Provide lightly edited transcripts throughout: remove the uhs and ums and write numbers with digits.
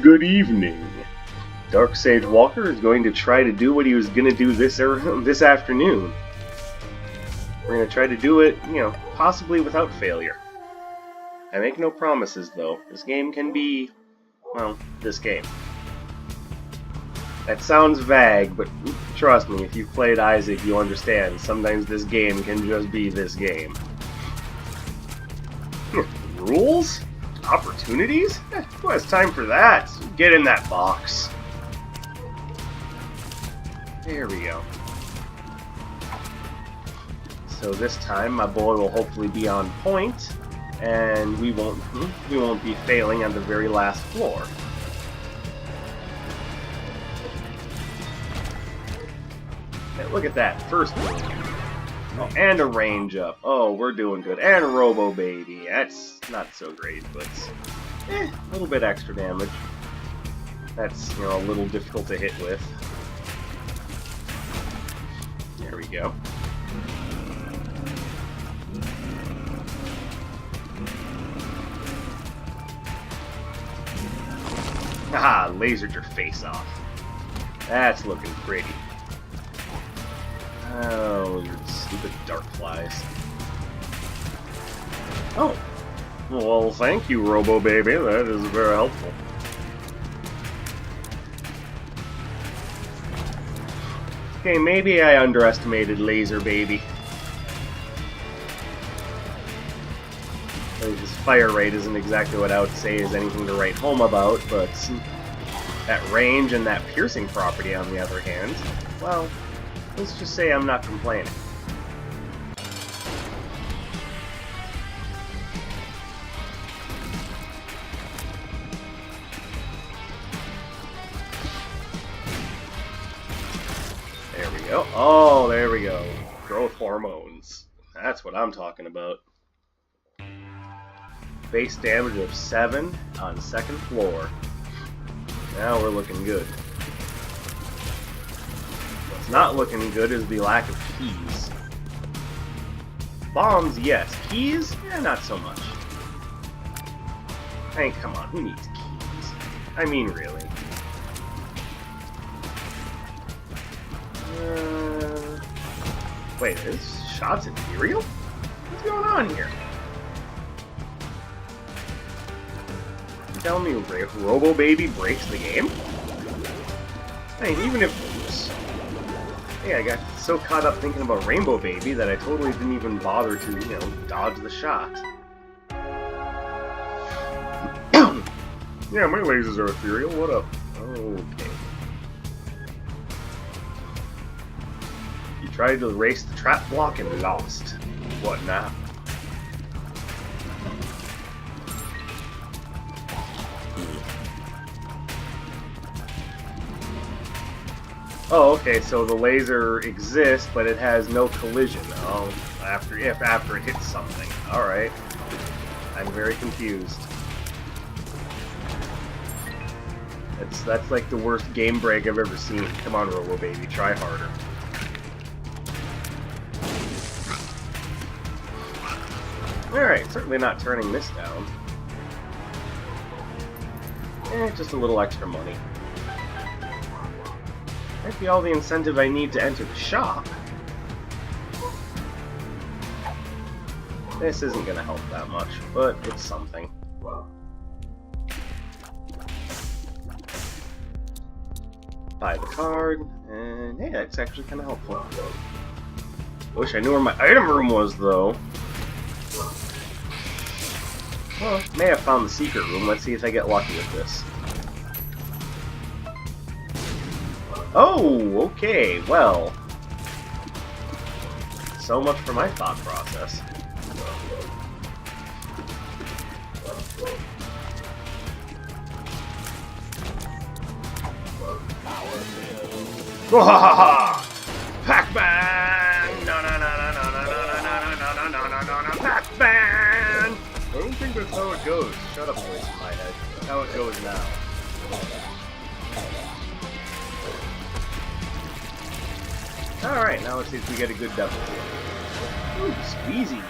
Good evening. Dark Sage Walker is going to try to do what he was going to do this afternoon. We're going to try to do it, possibly without failure. I make no promises, though. This game can be, well, this game. That sounds vague, but trust me, if you've played Isaac, you understand. Sometimes this game can just be this game. Rules? Opportunities? Who has time for that? Get in that box. There we go. So this time, my boy will hopefully be on point, and we won't be failing on the very last floor. Hey, look at that, first move. Oh, and a range up. Oh, we're doing good. And a Robo Baby. That's not so great, but a little bit extra damage. That's, a little difficult to hit with. There we go. Haha, lasered your face off. That's looking pretty. Oh, you stupid dark flies. Oh. Well, thank you, Robo Baby. That is very helpful. Okay, maybe I underestimated Laser Baby. His fire rate isn't exactly what I would say is anything to write home about, but that range and that piercing property, on the other hand, well, let's just say I'm not complaining. There we go. Oh, there we go. Growth hormones. That's what I'm talking about. Base damage of 7 on second floor. Now we're looking good. What's not looking good is the lack of keys. Bombs, yes. Keys? Not so much. Hey, come on, who needs keys? I mean, really. Wait, this shot's Imperial? What's going on here? You telling me Robo Baby breaks the game? Hey, even if... Hey, I got so caught up thinking about Rainbow Baby that I totally didn't even bother to, dodge the shot. Yeah, my lasers are ethereal. What up? Okay. You tried to erase the trap block and lost. What now? Oh, okay, so the laser exists, but it has no collision. Oh, after it hits something. Alright. I'm very confused. That's like the worst game break I've ever seen. Come on, Robo Baby, try harder. Alright, certainly not turning this down. Just a little extra money. Might be all the incentive I need to enter the shop. This isn't gonna help that much, but it's something. Buy the card, and hey, that's actually kinda helpful. Wish I knew where my item room was, though. Well, may have found the secret room. Let's see if I get lucky with this. Oh, okay, well. So much for my thought process. Wahaha! Pac-Man! No, no, no, no, no, no, no, no, no, no, no, no, no, Pac-Man! I don't think that's how it goes. Shut up, voice in my head. That's how it goes now. Alright, now let's see if we get a good double here. Ooh, squeezy.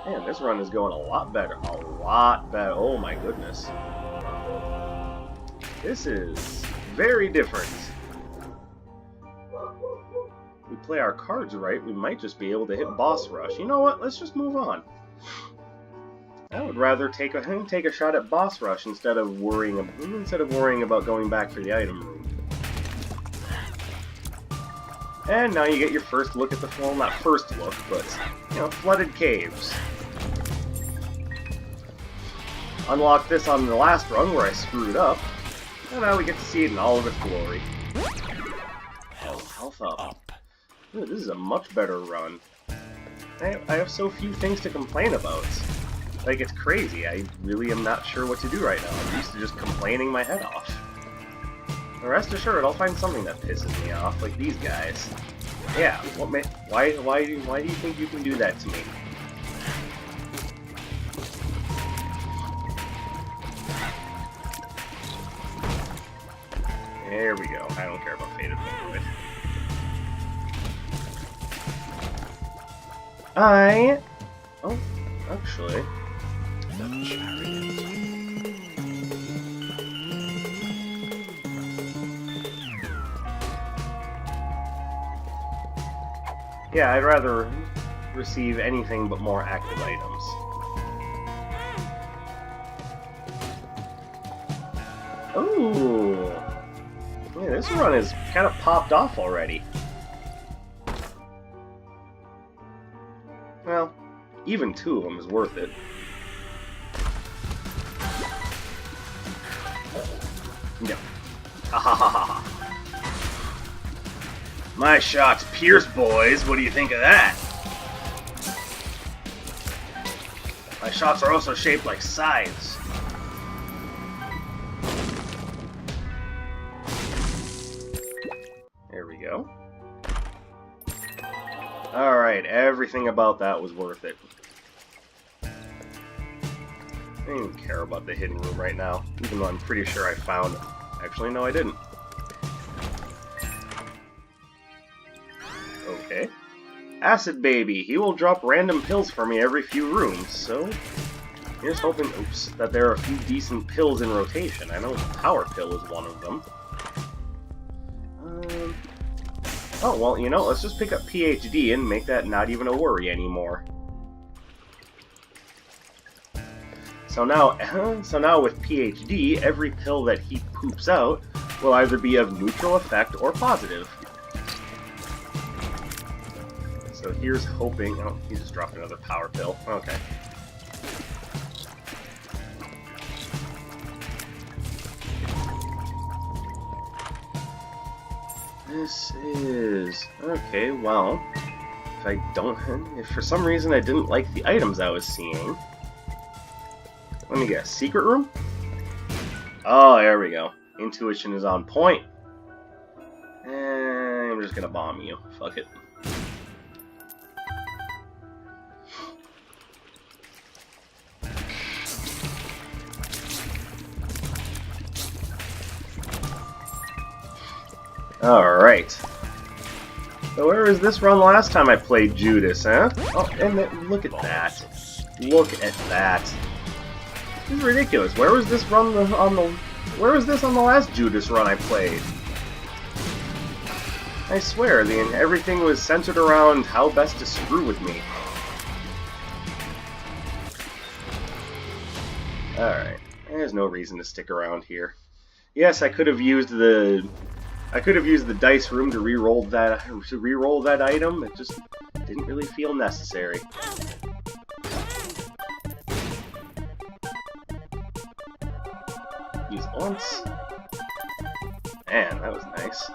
Man, this run is going a lot better. A lot better. Oh my goodness. This is very different. We play our cards right, we might just be able to hit boss rush. You know what? Let's just move on. I would rather take a shot at boss rush instead of worrying about going back for the item room. And now you get your first look at the, well, not first look, but, you know, flooded caves. Unlocked this on the last run where I screwed up, and now we get to see it in all of its glory. Health up. Ooh, this is a much better run. I have so few things to complain about. Like, it's crazy. I really am not sure what to do right now. I'm used to just complaining my head off. But rest assured, I'll find something that pisses me off, like these guys. Yeah, why do you think you can do that to me? There we go. I don't care about Faded Fluid. Oh, actually... The chariot. Yeah, I'd rather receive anything but more active items. Ooh! Yeah, this run is kind of popped off already. Well, even 2 of them is worth it. No. Ha ha ha ha. My shots pierce, boys. What do you think of that? My shots are also shaped like scythes. There we go. Alright, everything about that was worth it. I don't even care about the hidden room right now, even though I'm pretty sure I found it. Actually, no, I didn't. Okay. Acid Baby. He will drop random pills for me every few rooms, so... here's hoping, that there are a few decent pills in rotation. I know Power Pill is one of them. Oh, well, you know, let's just pick up PhD and make that not even a worry anymore. So now with PhD, every pill that he poops out will either be of neutral effect or positive. So here's hoping... oh, he just dropped another power pill. Okay. This is... okay, well... if for some reason I didn't like the items I was seeing... let me guess. Secret room? Oh, there we go. Intuition is on point. And I'm just gonna bomb you. Fuck it. Alright. So where was this run last time I played Judas, huh? Oh, and look at that. Look at that. This is ridiculous. Where was this run where was this on the last Judas run I played? I swear, everything was centered around how best to screw with me. Alright. There's no reason to stick around here. Yes, I could have used the dice room to re-roll that item. It just didn't really feel necessary. Use it once. Man, that was nice.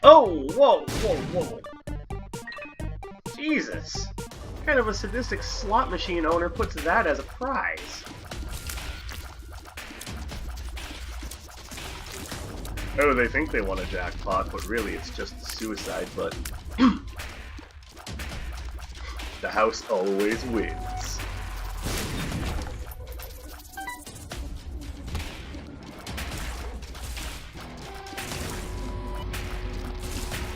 Oh, whoa, whoa, whoa. Jesus! What kind of a sadistic slot machine owner puts that as a prize? Oh, they think they won a jackpot, but really it's just a suicide button. The house always wins.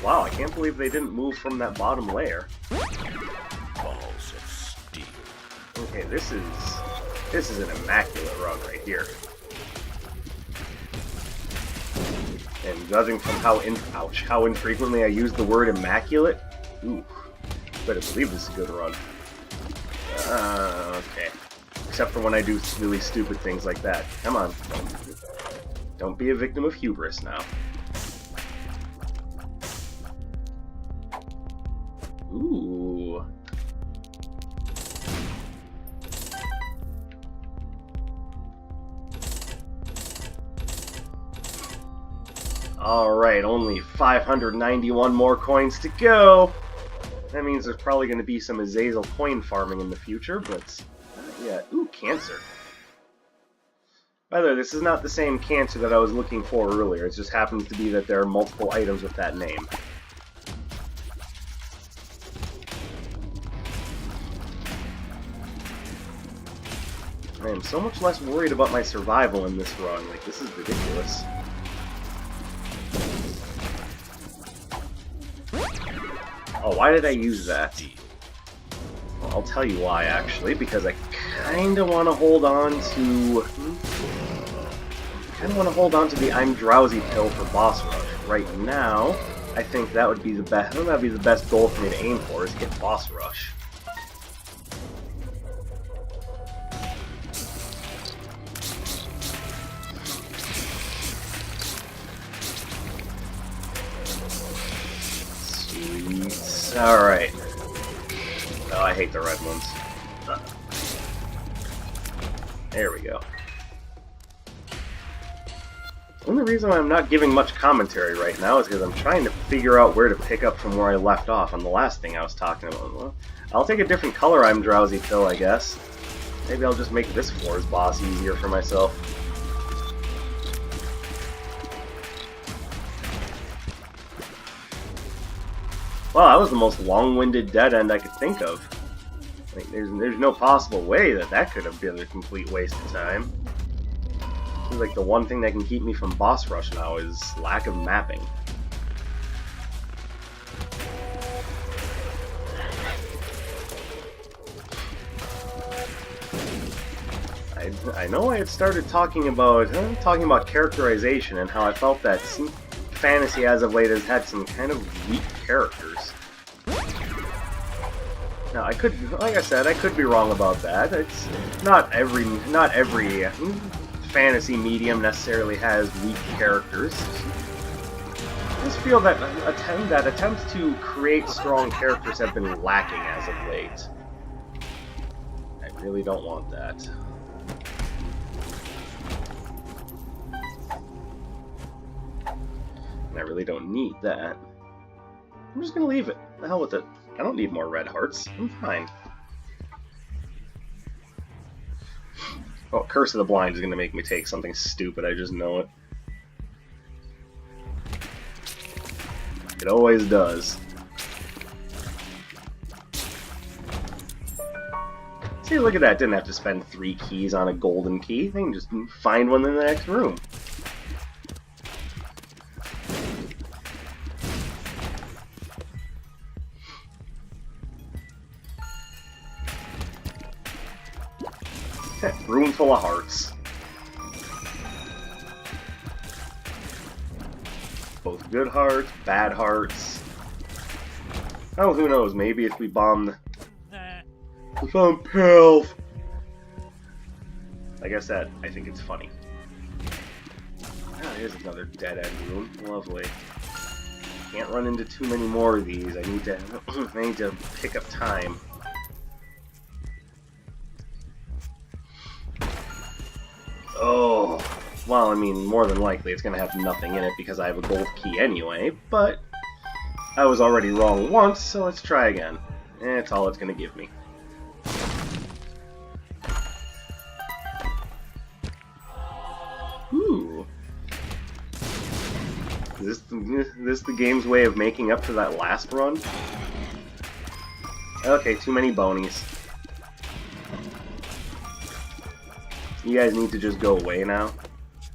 Wow, I can't believe they didn't move from that bottom layer. Balls of steel. Okay, this is an immaculate run right here. And judging from how infrequently I use the word immaculate, ooh, better believe this is a good run. Okay. Except for when I do really stupid things like that. Come on. Don't be a victim of hubris now. Ooh. Alright, only 591 more coins to go. That means there's probably going to be some Azazel coin farming in the future, but not yet. Ooh, cancer. By the way, this is not the same cancer that I was looking for earlier. It just happens to be that there are multiple items with that name. I am so much less worried about my survival in this run. Like, this is ridiculous. Oh, why did I use that? Well, I'll tell you why, actually. Because I kind of want to hold on to... the I'm Drowsy pill for boss rush. Right now, I think that would be the best. That would be the best goal for me to aim for, is get boss rush. Sweet. All right. Oh, I hate the red ones. There we go. The only reason why I'm not giving much commentary right now is because I'm trying to figure out where to pick up from where I left off on the last thing I was talking about. Well, I'll take a different color I'm Drowsy pill, I guess. Maybe I'll just make this floor's boss easier for myself. Well, that was the most long-winded dead end I could think of. Like, there's no possible way that could have been a complete waste of time. Seems like the one thing that can keep me from boss rush now is lack of mapping. I know I had started talking about characterization and how I felt that fantasy as of late has had some kind of weak characters. Now, like I said, I could be wrong about that. It's not every fantasy medium necessarily has weak characters. I just feel that attempts to create strong characters have been lacking as of late. I really don't want that. And I really don't need that. I'm just gonna leave it. The hell with it. I don't need more red hearts. I'm fine. Oh, Curse of the Blind is going to make me take something stupid. I just know it. It always does. See, look at that. Didn't have to spend 3 keys on a golden key. They can just find one in the next room. Room full of hearts. Both good hearts, bad hearts. Oh, who knows? Maybe if we bombed Pelf. Like I said, I think it's funny. Ah, here's another dead-end room. Lovely. Can't run into too many more of these. I need to pick up time. Oh, well, I mean, more than likely it's going to have nothing in it because I have a gold key anyway, but I was already wrong once, so let's try again. That's all it's going to give me. Ooh. Is this the game's way of making up for that last run? Okay, too many bonies. You guys need to just go away now.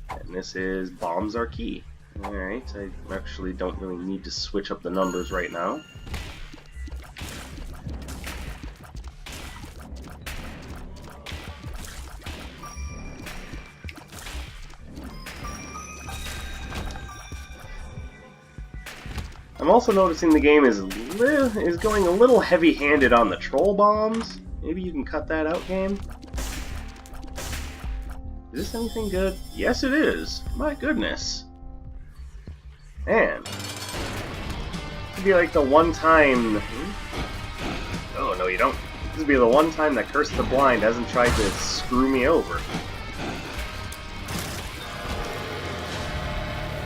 And this is bombs are key. Alright, I actually don't really need to switch up the numbers right now. I'm also noticing the game is going a little heavy-handed on the troll bombs. Maybe you can cut that out, game? Is this anything good? Yes, it is. My goodness. And this would be like the one time... Oh, no, you don't. This would be the one time that Curse of the Blind hasn't tried to screw me over.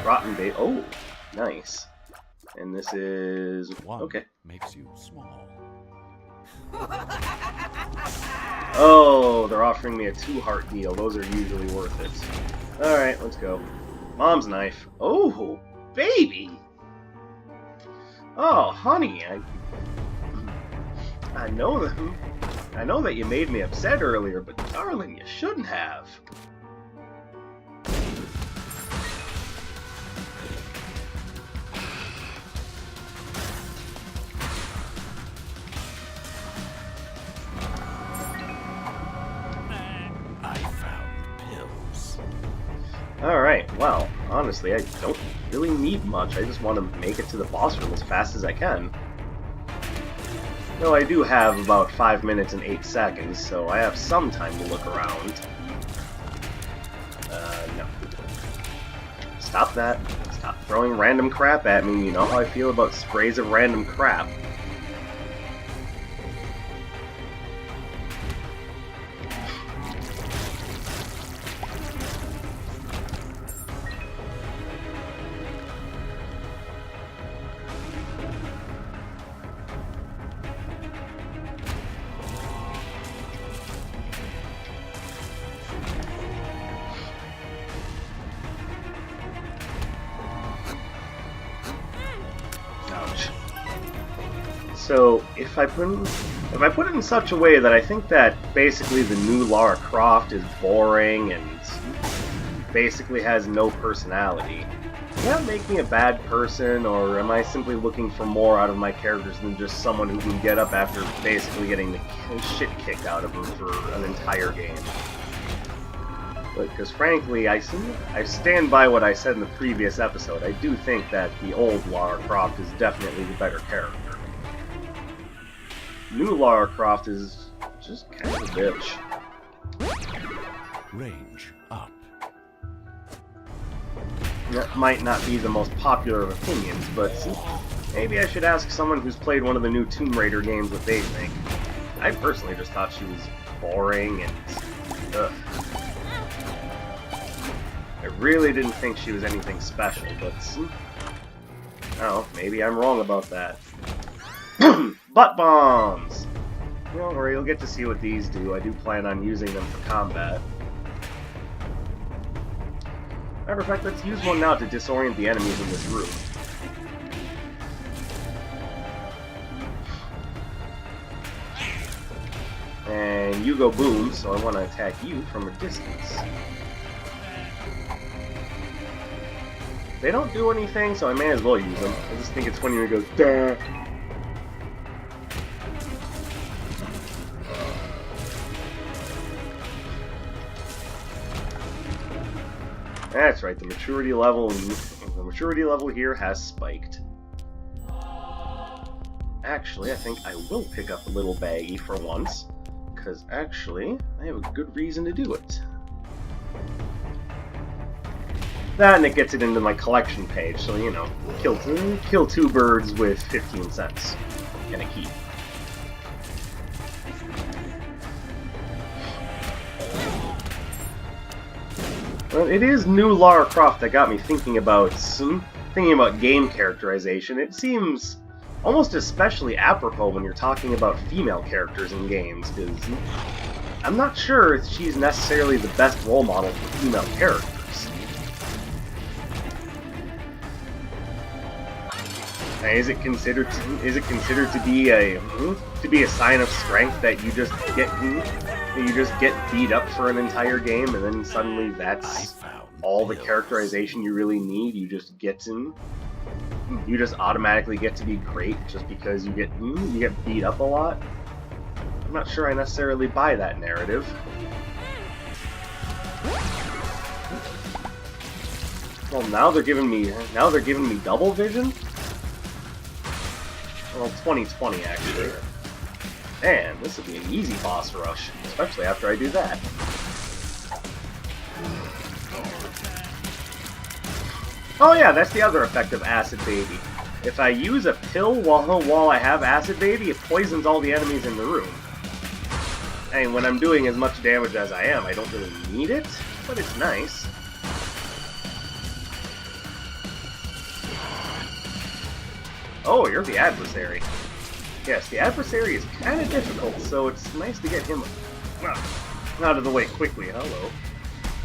Rotten bait. Oh, nice. And this is... One okay. makes you small. Oh, they're offering me a 2-heart deal. Those are usually worth it. Alright, let's go. Mom's knife. Oh, baby! Oh, honey, I know that you made me upset earlier, but darling, you shouldn't have. Alright, well, honestly, I don't really need much. I just want to make it to the boss room as fast as I can. Though I do have about 5 minutes and 8 seconds, so I have some time to look around. No. Stop that. Stop throwing random crap at me. You know how I feel about sprays of random crap. So if I put it in such a way that I think that basically the new Lara Croft is boring and basically has no personality, does that make me a bad person, or am I simply looking for more out of my characters than just someone who can get up after basically getting the shit kicked out of them for an entire game? Because frankly, I stand by what I said in the previous episode. I do think that the old Lara Croft is definitely the better character. New Lara Croft is just kind of a bitch. Range up. That might not be the most popular of opinions, but maybe I should ask someone who's played one of the new Tomb Raider games what they think. I personally just thought she was boring and... ugh. I really didn't think she was anything special, but... oh, maybe I'm wrong about that. Butt bombs! Don't worry, you'll get to see what these do. I do plan on using them for combat. Matter of fact, let's use one now to disorient the enemies in this room. And you go boom, so I want to attack you from a distance. They don't do anything, so I may as well use them. I just think it's funny when it goes, duh. That's right, the maturity level here has spiked. Actually, I think I will pick up a little baggie for once, because actually, I have a good reason to do it. That, and it gets it into my collection page, so, you know, kill two birds with 15 cents and a key. Well, it is new Lara Croft that got me thinking about game characterization. It seems almost especially apropos when you're talking about female characters in games, because I'm not sure if she's necessarily the best role model for female characters. Is it considered to be a sign of strength that you just get beat up for an entire game and then suddenly that's all the characterization you really need. You just automatically get to be great just because you get beat up a lot. I'm not sure I necessarily buy that narrative. Well, now they're giving me double vision. Well, 2020 actually. And this will be an easy boss rush, especially after I do that. Oh yeah, that's the other effect of Acid Baby. If I use a pill while I have Acid Baby, it poisons all the enemies in the room. And when I'm doing as much damage as I am, I don't really need it, but it's nice. Oh, you're the adversary. Yes, the adversary is kind of difficult, so it's nice to get him out of the way quickly. Hello.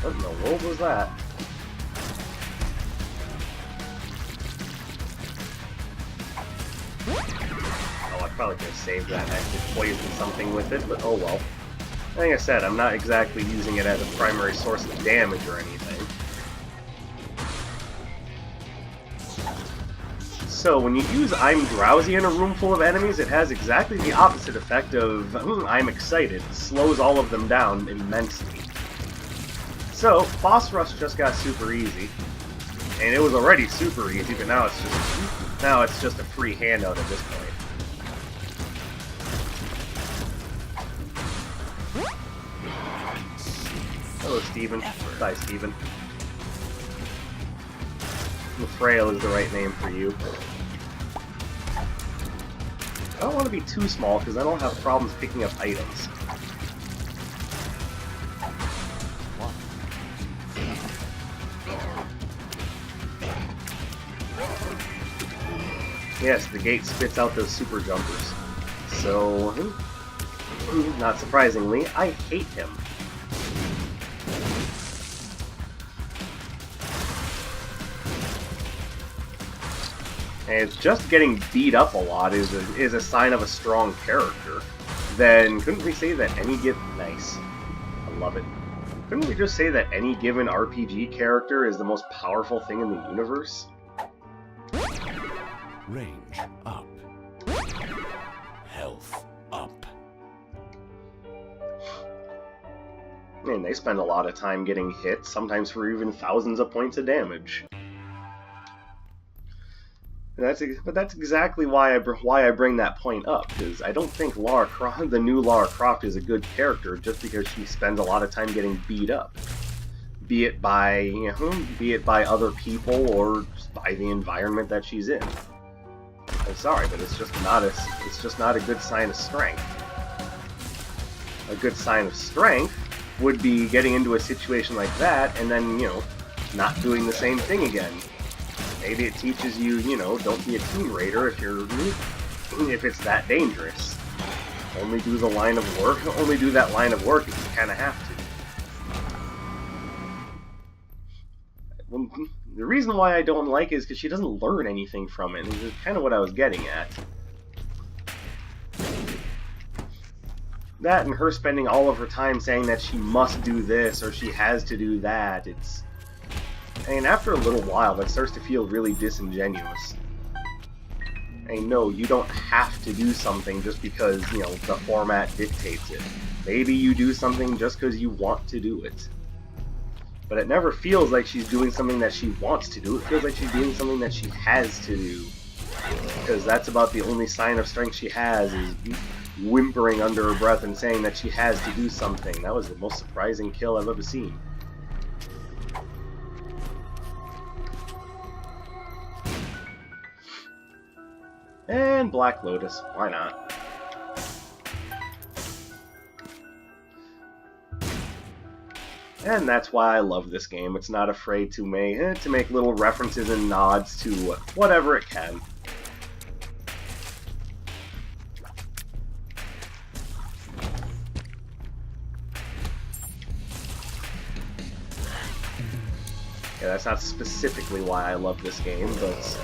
What in the world was that? Oh, I probably could have saved that and actually poisoned something with it, but oh well. Like I said, I'm not exactly using it as a primary source of damage or anything. So, when you use I'm drowsy in a room full of enemies, it has exactly the opposite effect of I'm excited. It slows all of them down immensely. So, boss rush just got super easy. And it was already super easy, but now it's just a free handout at this point. Hello, Steven. Bye, Steven. Frail is the right name for you. I don't want to be too small because I don't have problems picking up items. Yes, the gate spits out those super jumpers. So, not surprisingly, I hate him. And just getting beat up a lot is a sign of a strong character. Then couldn't we say that any nice? I love it. Couldn't we just say that any given RPG character is the most powerful thing in the universe? Range up. Health up. I mean, they spend a lot of time getting hit, sometimes for even thousands of points of damage. But that's exactly why I bring that point up, because I don't think the new Lara Croft is a good character just because she spends a lot of time getting beat up, be it by other people or just by the environment that she's in. I'm sorry, but it's just not a good sign of strength. A good sign of strength would be getting into a situation like that and then not doing the same thing again. Maybe it teaches you, don't be a Tomb Raider if it's that dangerous. Only do the line of work. Only do that line of work if you kind of have to. The reason why I don't like it is because she doesn't learn anything from it. And this is kind of what I was getting at. That and her spending all of her time saying that she must do this or she has to do that. And after a little while, that starts to feel really disingenuous. And no, you don't have to do something just because, the format dictates it. Maybe you do something just because you want to do it. But it never feels like she's doing something that she wants to do. It feels like she's doing something that she has to do. Because that's about the only sign of strength she has, is whimpering under her breath and saying that she has to do something. That was the most surprising kill I've ever seen. And Black Lotus, why not? And that's why I love this game. It's not afraid to make little references and nods to whatever it can. Yeah, that's not specifically why I love this game, but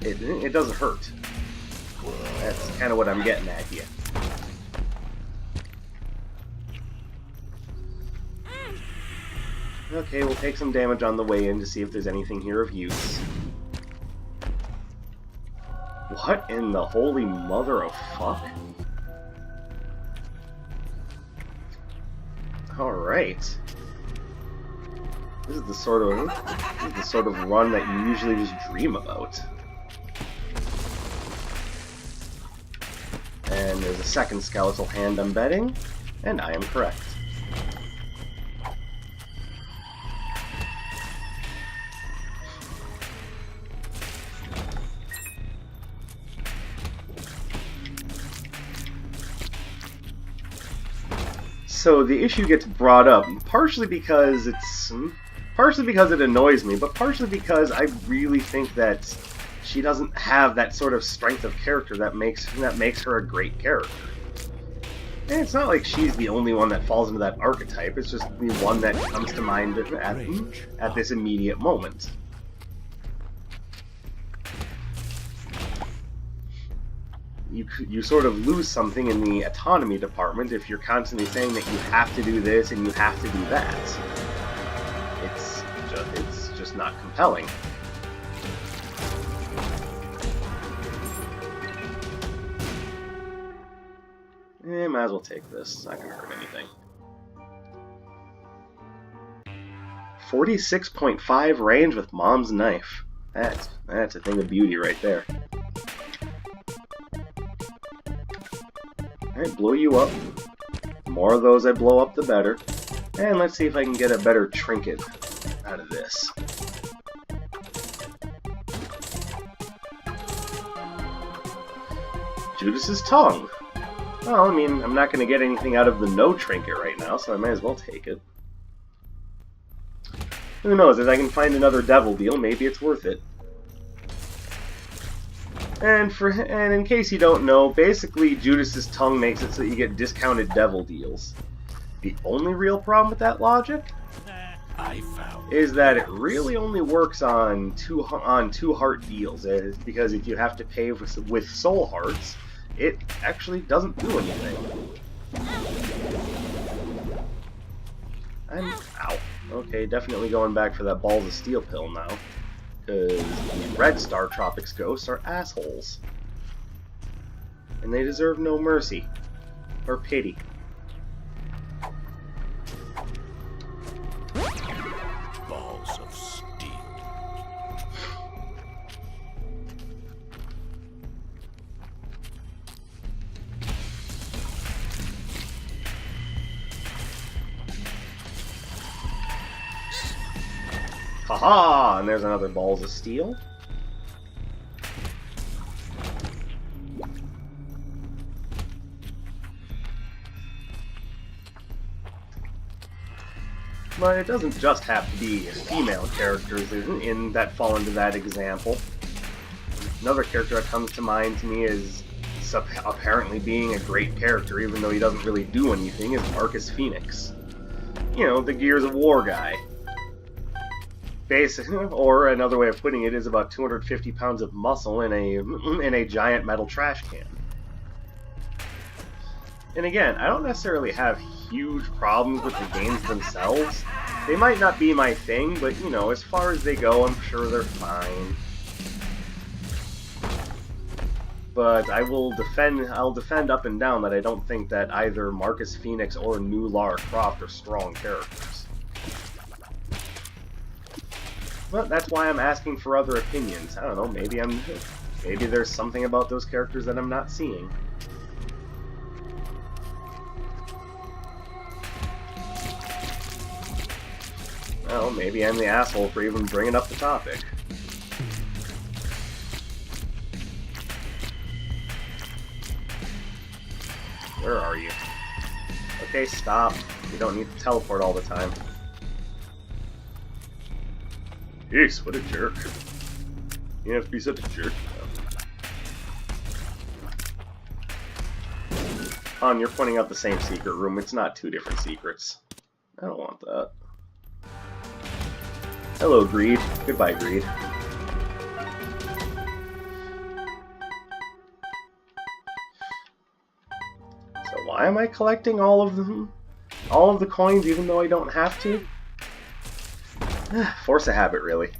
it doesn't hurt. That's kind of what I'm getting at here. Okay, we'll take some damage on the way in to see if there's anything here of use. What in the holy mother of fuck? Alright. This is the sort of run that you usually just dream about. And there's a second skeletal hand, I'm betting, and I am correct. So the issue gets brought up, partially because it annoys me, but partially because I really think that she doesn't have that sort of strength of character that makes her a great character. And it's not like she's the only one that falls into that archetype, it's just the one that comes to mind at this immediate moment. You sort of lose something in the autonomy department if you're constantly saying that you have to do this and you have to do that. It's just not compelling. Might as well take this. It's not gonna hurt anything. 46.5 range with Mom's knife. That's a thing of beauty right there. Alright, blow you up. The more of those I blow up, the better. And let's see if I can get a better trinket out of this. Judas's tongue. Well, I mean, I'm not going to get anything out of the no trinket right now, so I might as well take it. Who knows, if I can find another devil deal, maybe it's worth it. And in case you don't know, basically Judas's tongue makes it so that you get discounted devil deals. The only real problem with that logic is that it really only works on two heart deals, because if you have to pay with soul hearts, it actually doesn't do anything. Ow. Okay, definitely going back for that Balls of Steel pill now. Because the Red Star Tropics ghosts are assholes. And they deserve no mercy. Or pity. Balls of steel. Haha! And there's another Balls of Steel. But it doesn't just have to be female characters that fall into that example. Another character that comes to mind to me is apparently being a great character, even though he doesn't really do anything, is Marcus Phoenix. You know, the Gears of War guy. Or another way of putting it is about 250 pounds of muscle in a giant metal trash can. And again, I don't necessarily have huge problems with the games themselves. They might not be my thing, but you know, as far as they go, I'm sure they're fine. But I'll defend up and down that I don't think that either Marcus Phoenix or new Lara Croft are strong characters. But that's why I'm asking for other opinions. I don't know, maybe there's something about those characters that I'm not seeing. Well, maybe I'm the asshole for even bringing up the topic. Where are you? Okay, stop. You don't need to teleport all the time. Jeez, what a jerk. You have to be such a jerk. Han, you're pointing out the same secret room. It's not two different secrets. I don't want that. Hello, Greed. Goodbye, Greed. So why am I collecting all of them? All of the coins even though I don't have to? Force a habit, really.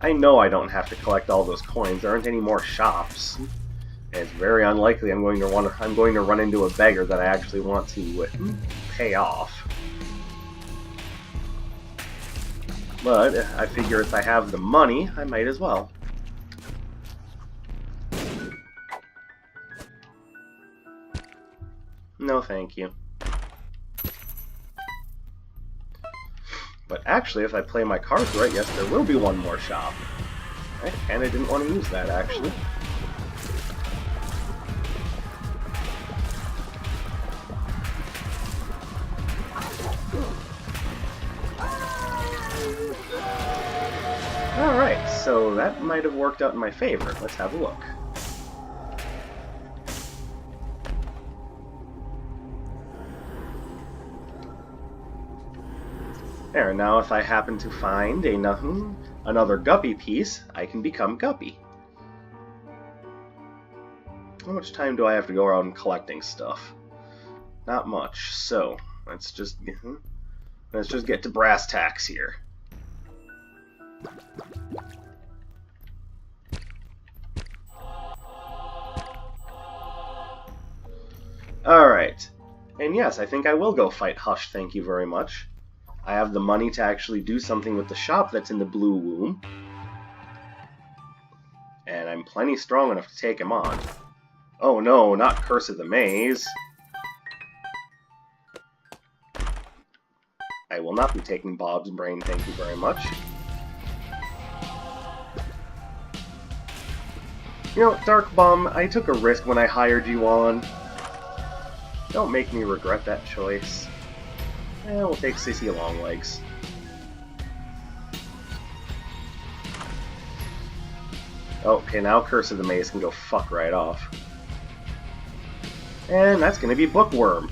I know I don't have to collect all those coins. There aren't any more shops. And it's very unlikely I'm going to run into a beggar that I actually want to pay off. But I figure if I have the money, I might as well. No, thank you. But actually, if I play my cards right, yes, there will be one more shop. I kinda didn't want to use that, actually. Alright, so that might have worked out in my favor. Let's have a look. There, now if I happen to find another Guppy piece, I can become Guppy. How much time do I have to go around collecting stuff? Not much, so let's just get to brass tacks here. Alright, and yes, I think I will go fight Hush, thank you very much. I have the money to actually do something with the shop that's in the Blue Womb. And I'm plenty strong enough to take him on. Oh no, not Curse of the Maze. I will not be taking Bob's brain, thank you very much. You know, Dark Bum, I took a risk when I hired you on. Don't make me regret that choice. We'll take Sissy Longlegs. Okay, now Curse of the Maze can go fuck right off. And that's gonna be Bookworm.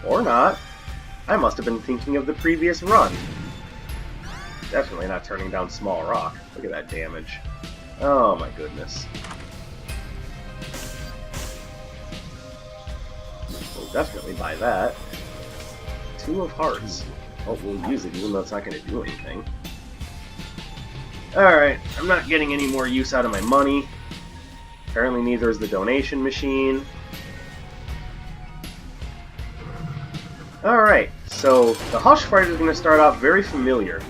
Or not. I must have been thinking of the previous run. Definitely not turning down Small Rock. Look at that damage. Oh my goodness. We'll definitely buy that. 2 of Hearts. Oh, we'll use it even though it's not going to do anything. Alright, I'm not getting any more use out of my money. Apparently neither is the donation machine. Alright, so the Hush fight is going to start off very familiar.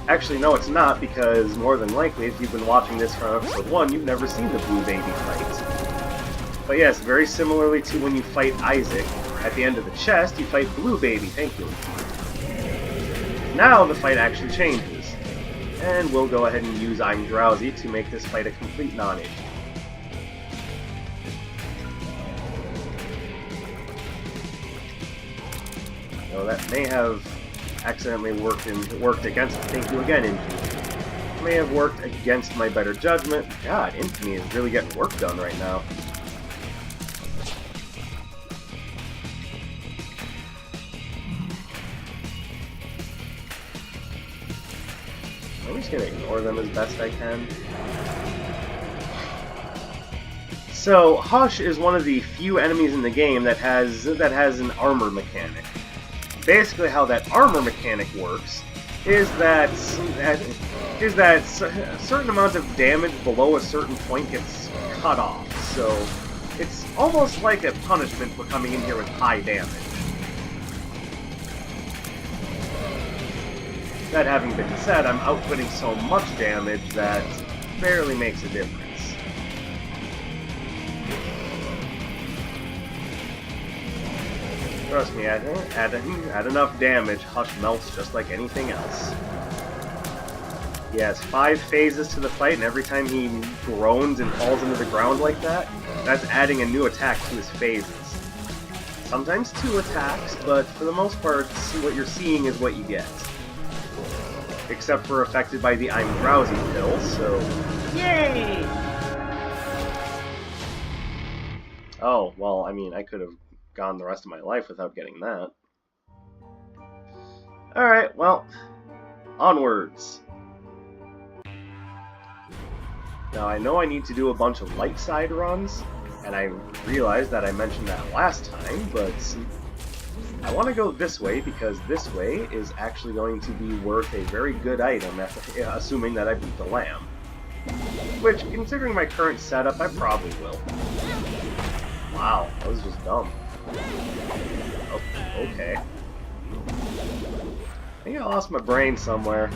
Actually, no, it's not, because more than likely, if you've been watching this from episode 1, you've never seen the Blue Baby fight. But yes, very similarly to when you fight Isaac, at the end of the chest, you fight Blue Baby, thank you. Now the fight actually changes. And we'll go ahead and use I'm Drowsy to make this fight a complete non-issue. So that may have accidentally worked against, thank you again, Infamy. May have worked against my better judgment. God, Infamy is really getting work done right now. I'm just gonna ignore them as best I can. So, Hush is one of the few enemies in the game that has an armor mechanic. Basically, how that armor mechanic works is that a certain amount of damage below a certain point gets cut off. So, it's almost like a punishment for coming in here with high damage. That having been said, I'm outputting so much damage that barely makes a difference. Trust me, at enough damage, Hush melts just like anything else. He has 5 phases to the fight, and every time he groans and falls into the ground like that, that's adding a new attack to his phases. Sometimes 2 attacks, but for the most part, what you're seeing is what you get. Except for affected by the I'm Drowsy pill, so... Yay! Oh, well, I mean, I could have gone the rest of my life without getting that. Alright, well, onwards. Now, I know I need to do a bunch of light side runs, and I realized that I mentioned that last time, but I want to go this way because this way is actually going to be worth a very good item, assuming that I beat the lamb. Which, considering my current setup, I probably will. Wow, that was just dumb. Oh, okay. I think I lost my brain somewhere.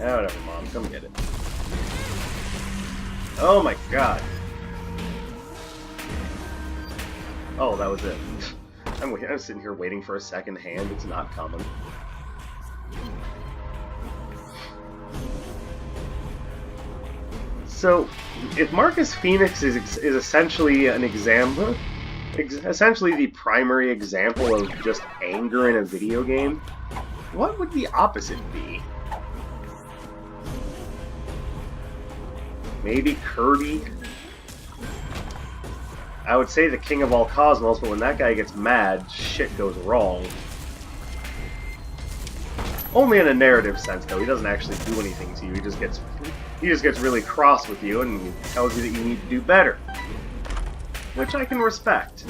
Oh, whatever, Mom. Come get it. Oh my god. Oh, that was it. I'm sitting here waiting for a second hand. It's not coming. So, if Marcus Phoenix is essentially an example, essentially the primary example of just anger in a video game, what would the opposite be? Maybe Kirby? I would say the King of all Cosmos, but when that guy gets mad, shit goes wrong. Only in a narrative sense, though. He doesn't actually do anything to you. He just gets really cross with you and he tells you that you need to do better. Which I can respect.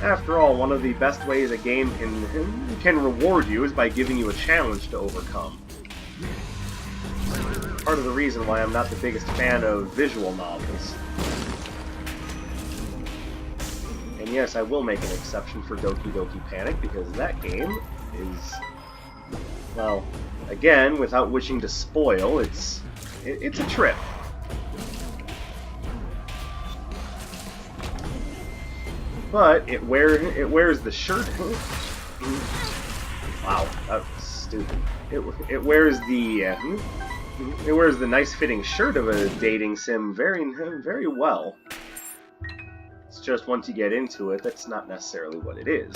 After all, one of the best ways a game can reward you is by giving you a challenge to overcome. Part of the reason why I'm not the biggest fan of visual novels. And yes, I will make an exception for Doki Doki Panic, because that game is, well, again, without wishing to spoil, it's a trip. But it wears the shirt. Wow, that was stupid. It wears the nice fitting shirt of a dating sim very well. It's just once you get into it, that's not necessarily what it is.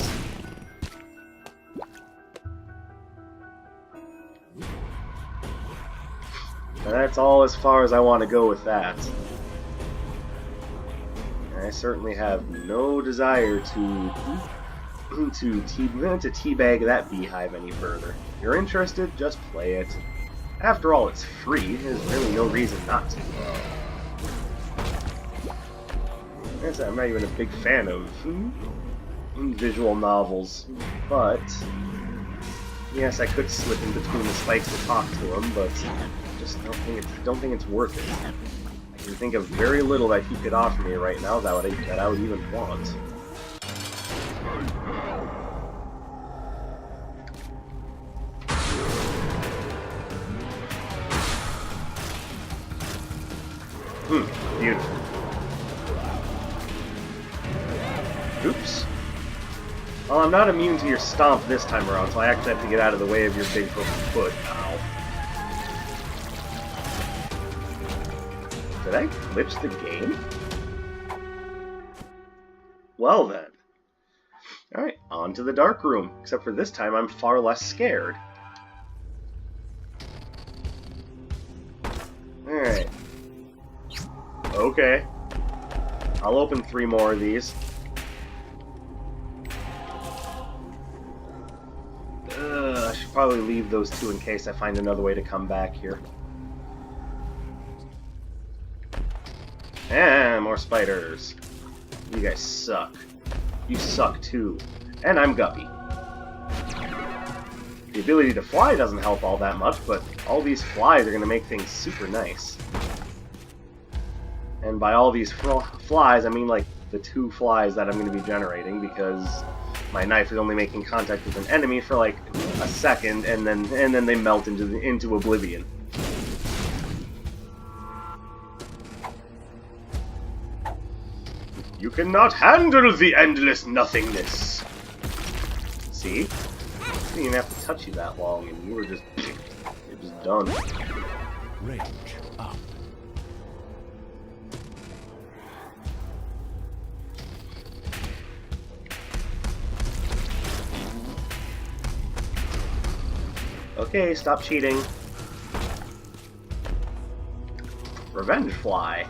And that's all as far as I want to go with that. I certainly have no desire to teabag that beehive any further. If you're interested, just play it. After all, it's free. There's really no reason not to. Yes, I'm not even a big fan of visual novels, but yes, I could slip in between the spikes to talk to him, but I just don't think it's worth it. I can think of very little that he could offer me right now that I would even want. Beautiful. Oops. Well, I'm not immune to your stomp this time around, so I actually have to get out of the way of your big broken foot. Ow. Did I glitch the game? Well then. Alright, on to the dark room. Except for this time I'm far less scared. Alright. Okay. I'll open 3 more of these. I should probably leave those 2 in case I find another way to come back here. And more spiders. You guys suck. You suck too. And I'm Guppy. The ability to fly doesn't help all that much, but all these flies are going to make things super nice. And by all these flies, I mean like the 2 flies that I'm going to be generating, because my knife is only making contact with an enemy for like a second, and then they melt into oblivion. You cannot handle the endless nothingness. See? I didn't even have to touch you that long, and you're just done. Range up. Okay, stop cheating. Revenge Fly.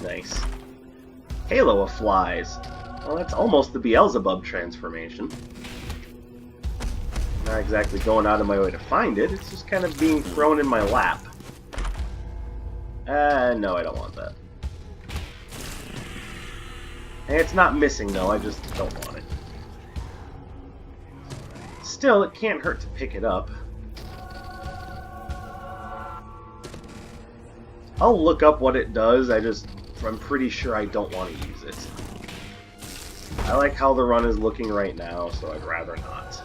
Nice. Halo of Flies. Well, that's almost the Beelzebub transformation. Not exactly going out of my way to find it, it's just kind of being thrown in my lap. No, I don't want that. And it's not missing, though, I just don't want it. Still, it can't hurt to pick it up. I'll look up what it does, I'm pretty sure I don't want to use it. I like how the run is looking right now, so I'd rather not.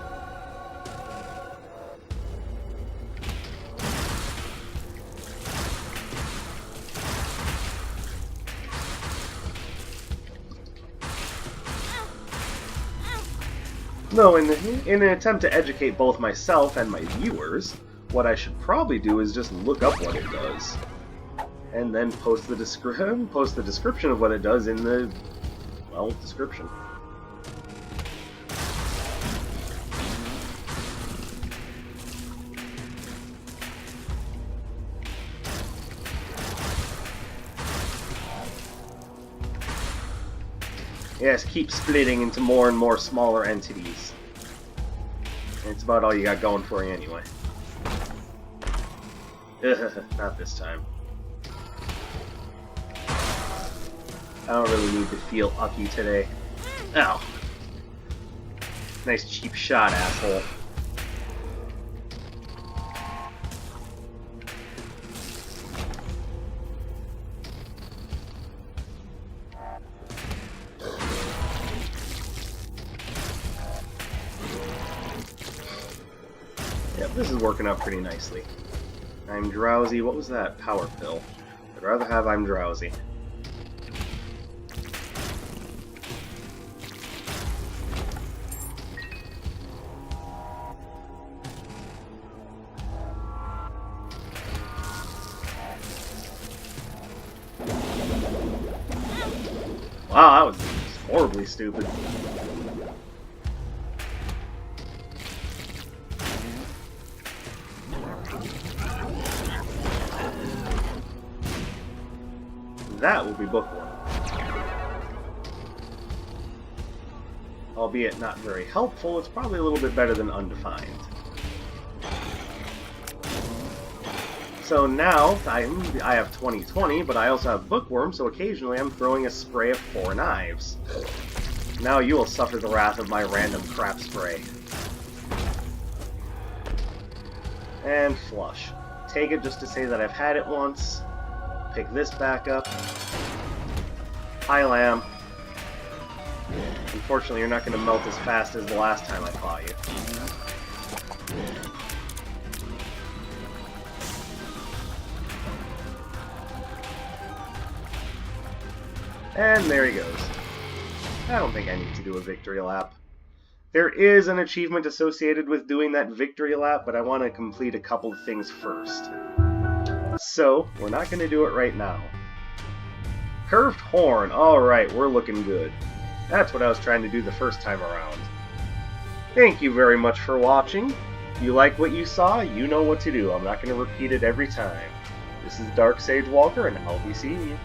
No, in an attempt to educate both myself and my viewers, what I should probably do is just look up what it does. And then post the description of what it does in the, well, description. Yes, keep splitting into more and more smaller entities. And it's about all you got going for you anyway. Not this time. I don't really need to feel ucky today. Ow. Nice cheap shot, asshole. Yep, this is working out pretty nicely. I'm drowsy. What was that? Power pill. I'd rather have I'm drowsy. Wow, that was horribly stupid. That will be bookworm. Albeit not very helpful, it's probably a little bit better than Undefined. So now, I have 20/20, but I also have Bookworm, so occasionally I'm throwing a spray of 4 knives. Now you will suffer the wrath of my random crap spray. And flush. Take it just to say that I've had it once. Pick this back up. Hi, Lamb. Unfortunately, you're not going to melt as fast as the last time I fought you. And there he goes. I don't think I need to do a victory lap. There is an achievement associated with doing that victory lap, but I want to complete a couple of things first. So, we're not going to do it right now. Curved horn. Alright, we're looking good. That's what I was trying to do the first time around. Thank you very much for watching. If you like what you saw, you know what to do. I'm not going to repeat it every time. This is Dark Sage Walker, and I'll be seeing you.